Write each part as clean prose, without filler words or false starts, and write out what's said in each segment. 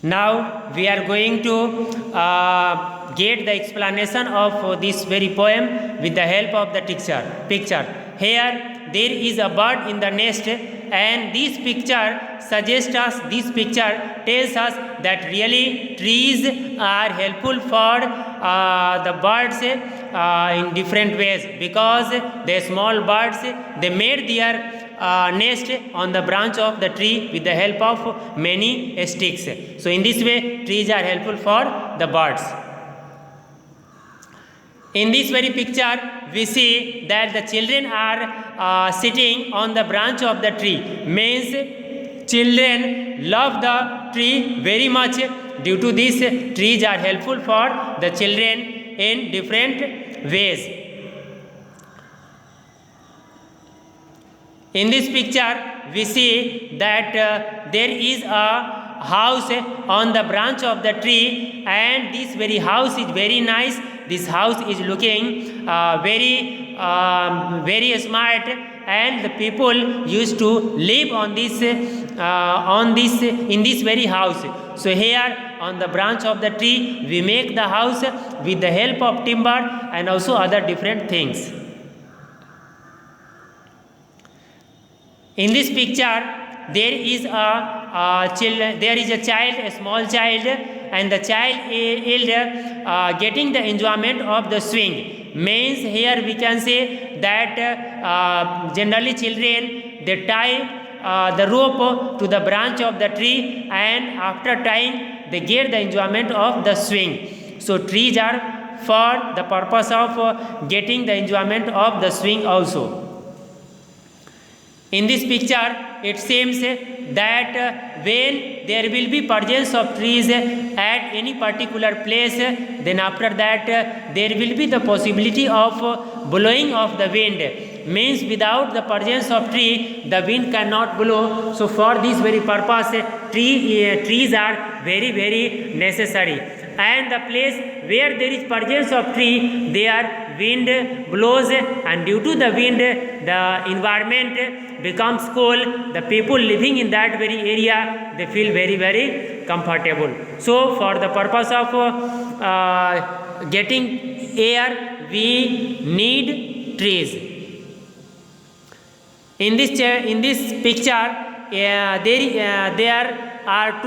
Now we are going to get the explanation of this very poem with the help of the picture. Here there is a bird in the nest, and this picture suggests us, this picture tells us that really trees are helpful for the birds in different ways, because the small birds, they made their nest on the branch of the tree with the help of many sticks. So in this way trees are helpful for the birds. In this very picture we see that the children are sitting on the branch of the tree, means children love the tree very much. Due to this, trees are helpful for the children in different ways. In this picture we see that there is a house on the branch of the tree, and this very house is very nice. This house is looking very smart, and the people used to live on this in this very house. So here on the branch of the tree we make the house with the help of timber and also other different things. In this picture there is a child, a small child, and the child is getting the enjoyment of the swing. Means here we can say that generally children, they tie the rope to the branch of the tree, and after tying they get the enjoyment of the swing. So trees are for the purpose of getting the enjoyment of the swing also. In this picture it seems that when there will be presence of trees at any particular place, then after that there will be the possibility of blowing of the wind. Means without the presence of tree the wind cannot blow. So for this very purpose trees are very necessary, and the place where there is presence of tree, there wind blows, and due to the wind the environment becomes cool. The people living in that very area, they feel very comfortable. So for the purpose of getting air we need trees. In this picture there are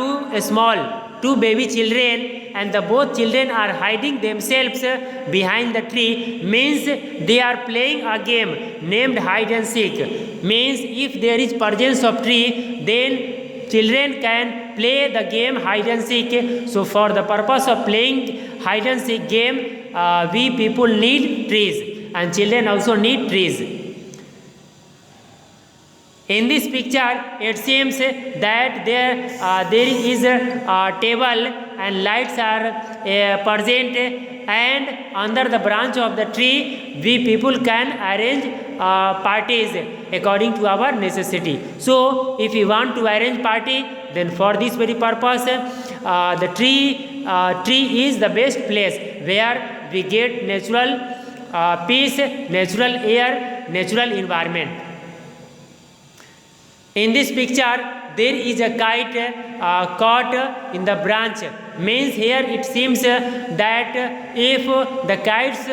two baby children, and the both children are hiding themselves behind the tree. Means they are playing a game named hide and seek. Means if there is presence of tree, then children can play the game hide and seek. So for the purpose of playing hide and seek game, we people need trees, and children also need trees. In this picture it seems that there is a table and lights are present, and under the branch of the tree we people can arrange parties according to our necessity. So if we want to arrange party, then for this very purpose the tree is the best place where we get natural peace, natural air, natural environment. In this picture there is a kite caught in the branch. Means here it seems that if the kites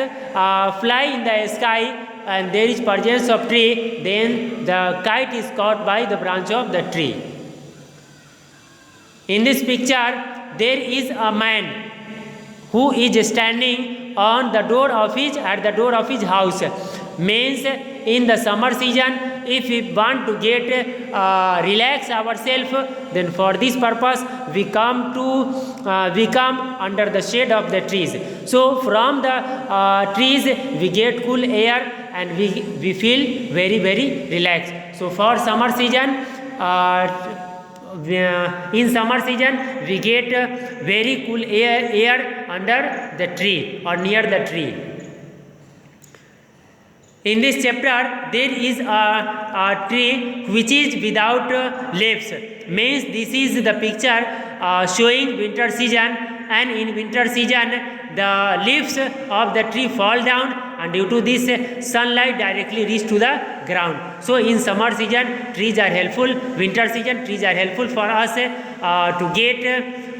fly in the sky and there is presence of tree, then the kite is caught by the branch of the tree. In this picture there is a man who is standing on the door of his house. Means in the summer season, if we want to get relax ourselves, then for this purpose we come under the shade of the trees. So from the trees we get cool air, and we feel very relaxed. So for summer season, in summer season we get very cool air under the tree or near the tree. In this chapter there is a tree which is without leaves. Means this is the picture showing winter season, and in winter season the leaves of the tree fall down, and due to this sunlight directly reach to the ground. So in summer season trees are helpful, winter season trees are helpful for us to get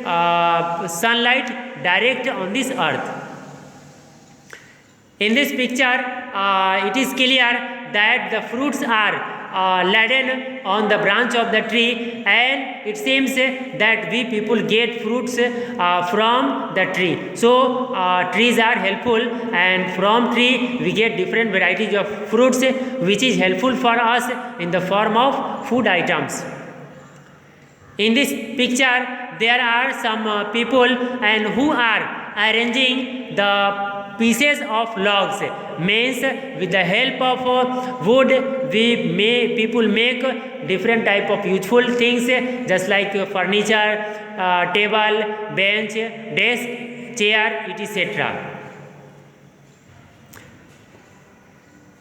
sunlight direct on this earth. In this picture, it is clear that the fruits are laden on the branch of the tree, and it seems that we people get fruits from the tree. So trees are helpful, and from tree we get different varieties of fruits which is helpful for us in the form of food items. In this picture there are some people and who are arranging the pieces of logs, means with the help of wood people make different type of useful things just like furniture, table, bench, desk, chair, etc.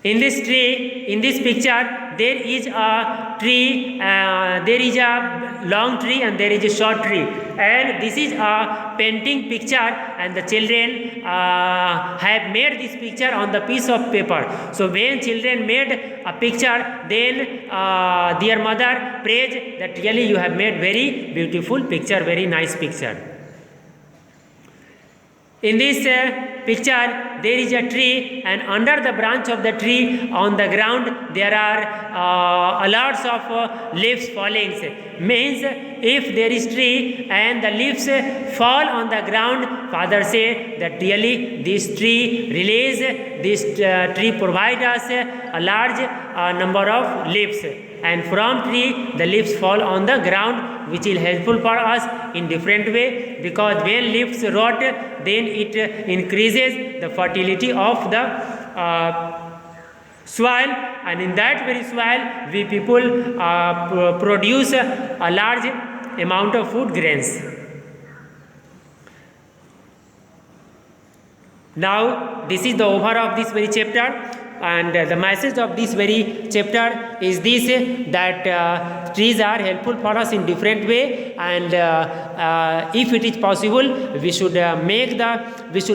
In this picture there is a tree, there is a long tree and there is a short tree, and this is a painting picture, and the children have made this picture on the piece of paper. So when children made a picture, then their mother praised that really you have made very beautiful picture, very nice picture. In this picture there is a tree, and under the branch of the tree on the ground there are lots of leaves falling, means if there is tree and the leaves fall on the ground, father say that really this tree release, this tree provide us a large number of leaves, and from tree the leaves fall on the ground, which is helpful for us in different way, because when leaves rot then it increases the fertility of the soil, and in that very soil we people produce a large amount of food grains. Now this is the over of this very chapter, and the message of this very chapter is this, that trees are helpful for us in different way, and if it is possible we should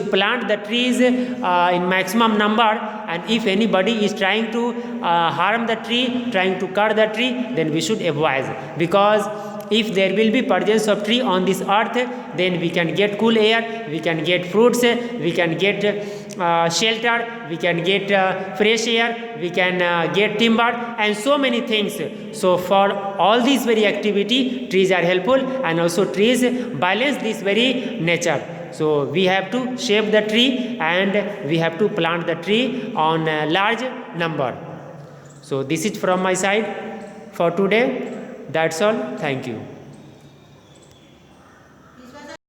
plant the trees in maximum number, and if anybody is trying to harm the tree, trying to cut the tree, then we should avoid, because if there will be presence of tree on this earth, then we can get cool air, we can get fruits, we can get shelter, we can get fresh air, we can get timber and so many things. So for all these very activity, trees are helpful, and also trees balance this very nature. So we have to shape the tree, and we have to plant the tree on a large number. So this is from my side for today. That's all. Thank you.